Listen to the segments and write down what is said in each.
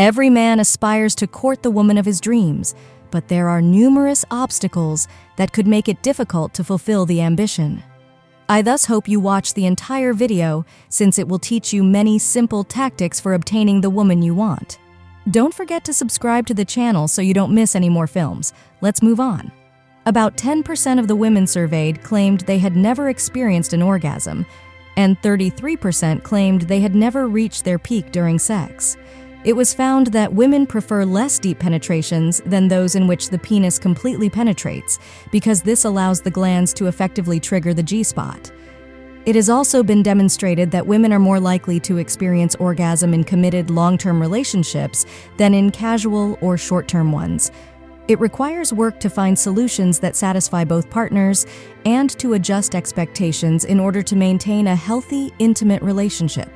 Every man aspires to court the woman of his dreams, but there are numerous obstacles that could make it difficult to fulfill the ambition. I thus hope you watch the entire video, since it will teach you many simple tactics for obtaining the woman you want. Don't forget to subscribe to the channel so you don't miss any more films. Let's move on. About 10% of the women surveyed claimed they had never experienced an orgasm, and 33% claimed they had never reached their peak during sex. It was found that women prefer less deep penetrations than those in which the penis completely penetrates, because this allows the glands to effectively trigger the G-spot. It has also been demonstrated that women are more likely to experience orgasm in committed long-term relationships than in casual or short-term ones. It requires work to find solutions that satisfy both partners and to adjust expectations in order to maintain a healthy, intimate relationship.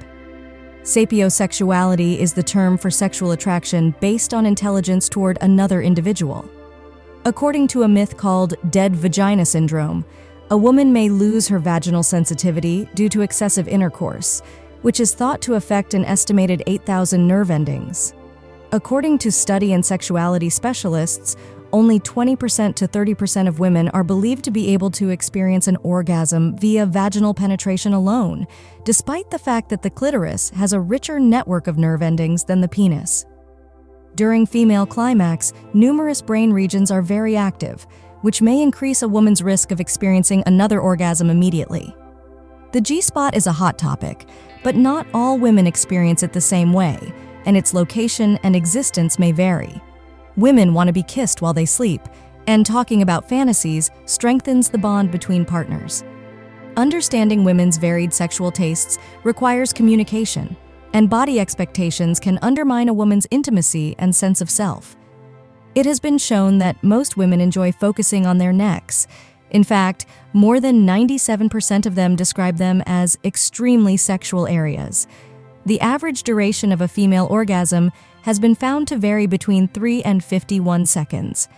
Sapiosexuality is the term for sexual attraction based on intelligence toward another individual. According to a myth called dead vagina syndrome, a woman may lose her vaginal sensitivity due to excessive intercourse, which is thought to affect an estimated 8,000 nerve endings. According to study and sexuality specialists, only 20% to 30% of women are believed to be able to experience an orgasm via vaginal penetration alone, despite the fact that the clitoris has a richer network of nerve endings than the penis. During female climax, numerous brain regions are very active, which may increase a woman's risk of experiencing another orgasm immediately. The G-spot is a hot topic, but not all women experience it the same way, and its location and existence may vary. Women want to be kissed while they sleep, and talking about fantasies strengthens the bond between partners. Understanding women's varied sexual tastes requires communication, and body expectations can undermine a woman's intimacy and sense of self. It has been shown that most women enjoy focusing on their necks. In fact, more than 97% of them describe them as extremely sexual areas. The average duration of a female orgasm has been found to vary between 3 and 51 seconds.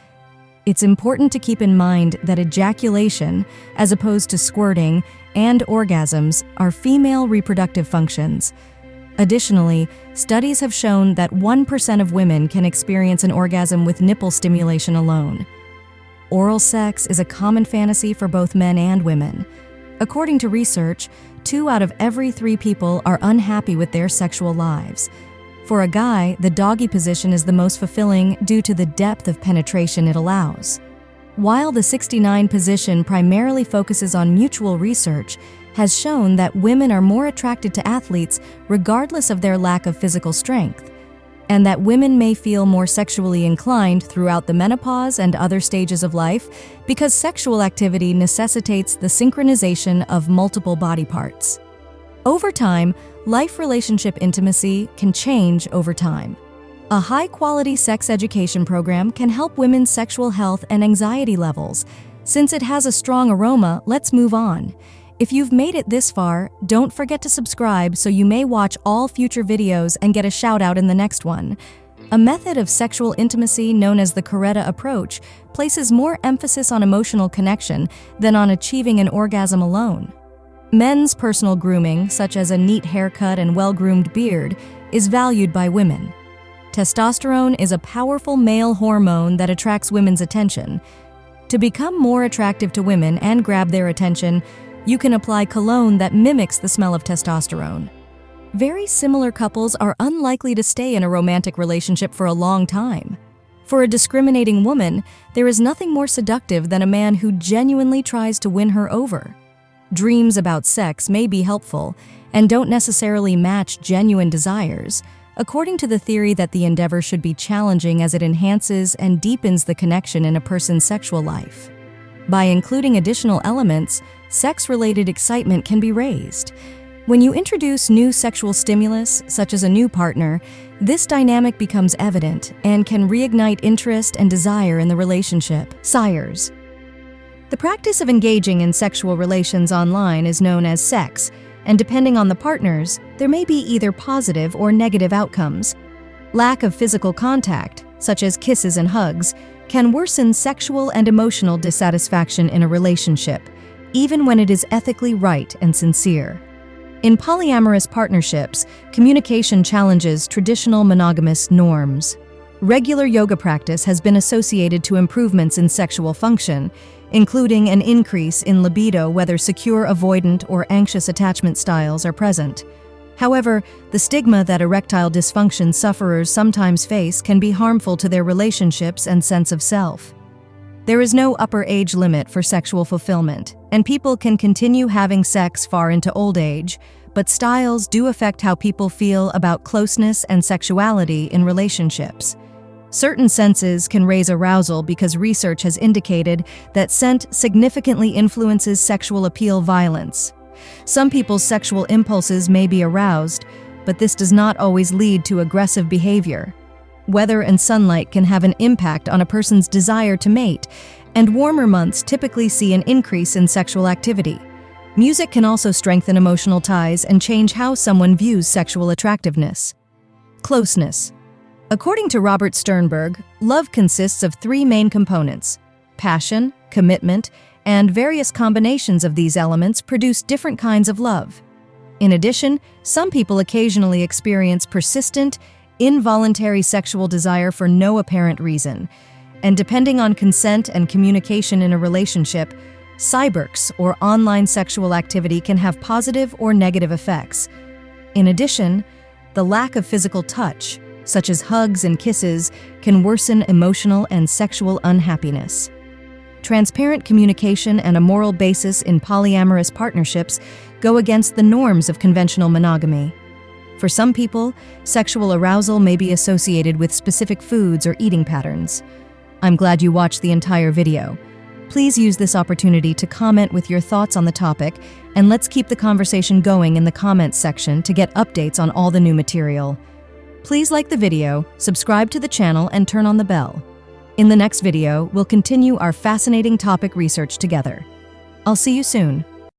It's important to keep in mind that ejaculation, as opposed to squirting, and orgasms are female reproductive functions. Additionally, studies have shown that 1% of women can experience an orgasm with nipple stimulation alone. Oral sex is a common fantasy for both men and women. According to research, 2 out of every 3 people are unhappy with their sexual lives. For a guy, the doggy position is the most fulfilling due to the depth of penetration it allows. While the 69 position primarily focuses on mutual research, has shown that women are more attracted to athletes regardless of their lack of physical strength, and that women may feel more sexually inclined throughout the menopause and other stages of life because sexual activity necessitates the synchronization of multiple body parts. Over time, life-relationship intimacy can change over time. A high-quality sex education program can help women's sexual health and anxiety levels. Since it has a strong aroma, let's move on. If you've made it this far, don't forget to subscribe so you may watch all future videos and get a shout-out in the next one. A method of sexual intimacy known as the Coretta approach places more emphasis on emotional connection than on achieving an orgasm alone. Men's personal grooming, such as a neat haircut and well-groomed beard, is valued by women. Testosterone is a powerful male hormone that attracts women's attention. To become more attractive to women and grab their attention, you can apply cologne that mimics the smell of testosterone. Very similar couples are unlikely to stay in a romantic relationship for a long time. For a discriminating woman, there is nothing more seductive than a man who genuinely tries to win her over. Dreams about sex may be helpful and don't necessarily match genuine desires, according to the theory that the endeavor should be challenging as it enhances and deepens the connection in a person's sexual life. By including additional elements, sex-related excitement can be raised. When you introduce new sexual stimulus, such as a new partner, this dynamic becomes evident and can reignite interest and desire in the relationship. Sires. The practice of engaging in sexual relations online is known as sex, and depending on the partners, there may be either positive or negative outcomes. Lack of physical contact, such as kisses and hugs, can worsen sexual and emotional dissatisfaction in a relationship, even when it is ethically right and sincere. In polyamorous partnerships, communication challenges traditional monogamous norms. Regular yoga practice has been associated to improvements in sexual function, including an increase in libido whether secure, avoidant, or anxious attachment styles are present. However, the stigma that erectile dysfunction sufferers sometimes face can be harmful to their relationships and sense of self. There is no upper age limit for sexual fulfillment, and people can continue having sex far into old age, but styles do affect how people feel about closeness and sexuality in relationships. Certain senses can raise arousal because research has indicated that scent significantly influences sexual appeal violence. Some people's sexual impulses may be aroused, but this does not always lead to aggressive behavior. Weather and sunlight can have an impact on a person's desire to mate, and warmer months typically see an increase in sexual activity. Music can also strengthen emotional ties and change how someone views sexual attractiveness. Closeness. According to Robert Sternberg, love consists of three main components: passion, commitment, and various combinations of these elements produce different kinds of love. In addition, some people occasionally experience persistent, involuntary sexual desire for no apparent reason, and depending on consent and communication in a relationship, cybersex or online sexual activity can have positive or negative effects. In addition, the lack of physical touch, such as hugs and kisses, can worsen emotional and sexual unhappiness. Transparent communication and a moral basis in polyamorous partnerships go against the norms of conventional monogamy. For some people, sexual arousal may be associated with specific foods or eating patterns. I'm glad you watched the entire video. Please use this opportunity to comment with your thoughts on the topic, and let's keep the conversation going in the comments section to get updates on all the new material. Please like the video, subscribe to the channel, and turn on the bell. In the next video, we'll continue our fascinating topic research together. I'll see you soon.